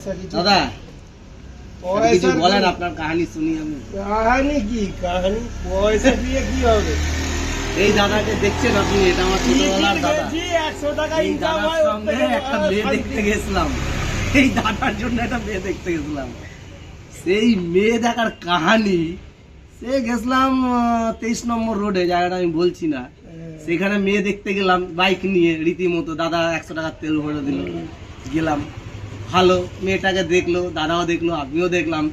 দাদা কিছু বলেন, আপনার কাহিনী শুনি আমি। কাহিনী কি? কাহিনী পয়সা দিয়ে কি হবে? এই দাদাকে দেখছেন আপনি, এটা আমার ছোটবেলার দাদা। 100 টাকা এই ইনকাম দাদার হয়, সঙ্গে একটা মেয়ে দেখতে গেছিলাম, এই দাদার জন্য একটা মেয়ে দেখতে গেছিলাম। সেই মেয়ে দেখার কাহিনী, সে গেছিলাম 23 নম্বর রোডে, জায়গাটা আমি বলছি না। সেখানে মেয়ে দেখতে গেলাম বাইক নিয়ে, রীতিমতো দাদা 100 টাকা তেল ভরে দিল, গেলাম। ভালো, মেয়েটাকে দেখলো, দাদাও দেখলো, আমিও দেখলাম।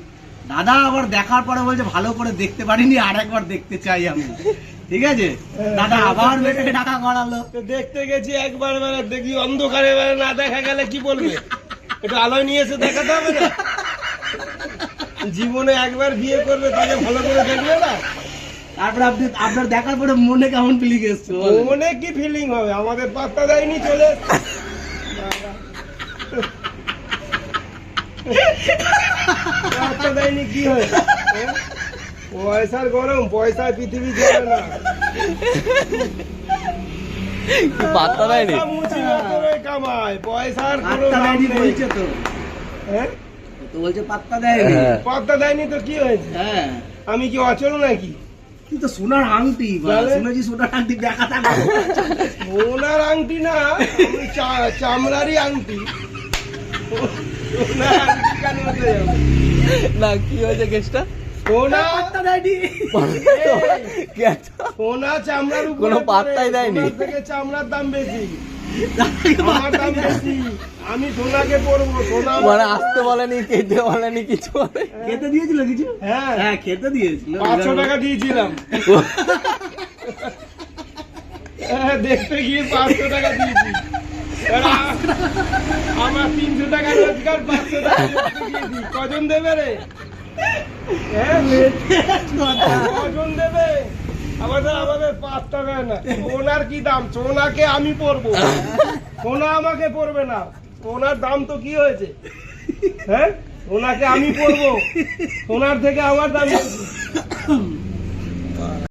দাদা আবার দেখার পরে বলছে ভালো করে দেখতে পারিনি, আর একবার দেখতে চাই আমি। ঠিক আছে, দাদা আবার মেয়েটাকে টাকা করালো। তো দেখতে গেছি একবার, মানে দেখি অন্ধকারে না দেখা গেলে কি বলবে? একটু আলোয় নিয়ে এসে দেখাতে হবে না? জীবনে একবার বিয়ে করবে, তাকে ভালো করে দেখবে না? তারপরে আপনি আপনার দেখার পরে মনে কেমন ফিলিং এসছে? মনে কি ফিলিং হবে? আমাদের পাত্তা দেয়নি, চলে পাত্তা দেয়নি, কি হয়? পয়সার গরম, পয়সায় পৃথিবী চলে না। পাত্তা দেয়নি, পয়সা মুচি মাত্রই কামায়, পয়সার কোনো পাত্তা দাম দেয়নি নেই। বলছে তো, হ্যাঁ? তো বলছে পাত্তা দেয়নি। পাত্তা দেয়নি তো কি হয়েছে? হ্যাঁ, আমি কি অচল নাকি? কিন্তু সোনার আংটি, তাহলে? শুনেছি সোনার আংটি দেখা থাকে। সোনার আংটি না, আমি চামড়ারই আংটি। সোনার আংটি কেন হতে যাবে? না কি হয়েছে কেসটা? সোনা পাত্তা দেয়নি। সোনা চামড়ার উপরে কোনো পাত্তাই দেয়নি। সোনার থেকে চামড়ার দাম বেশি, আমার দাম বেশি। আমি সোনাকে পরবো, সোনা মানে আসতে বলেনি, খেতে বলেনি, কিছু বলে? খেতে দিয়েছিল কিছু? হ্যাঁ, হ্যাঁ, খেতে দিয়েছিল। 500 টাকা দিয়েছিলাম। হ্যাঁ, দেখতে গিয়ে 500 টাকা দিয়েছি। এবার আমার 300 টাকা রোজগার, 500 টাকা দেখতে গিয়ে দিই। কজন দেবে রে? হ্যাঁ, কজন দেবে? আমাদের পাত্তা দেয় না। সোনার কি দাম? সোনাকে আমি পরবো, সোনা আমাকে পরবে না। সোনার দাম তো কি হয়েছে? হ্যাঁ, সোনাকে আমি পরবো, সোনার থেকে আমার দাম বেশি।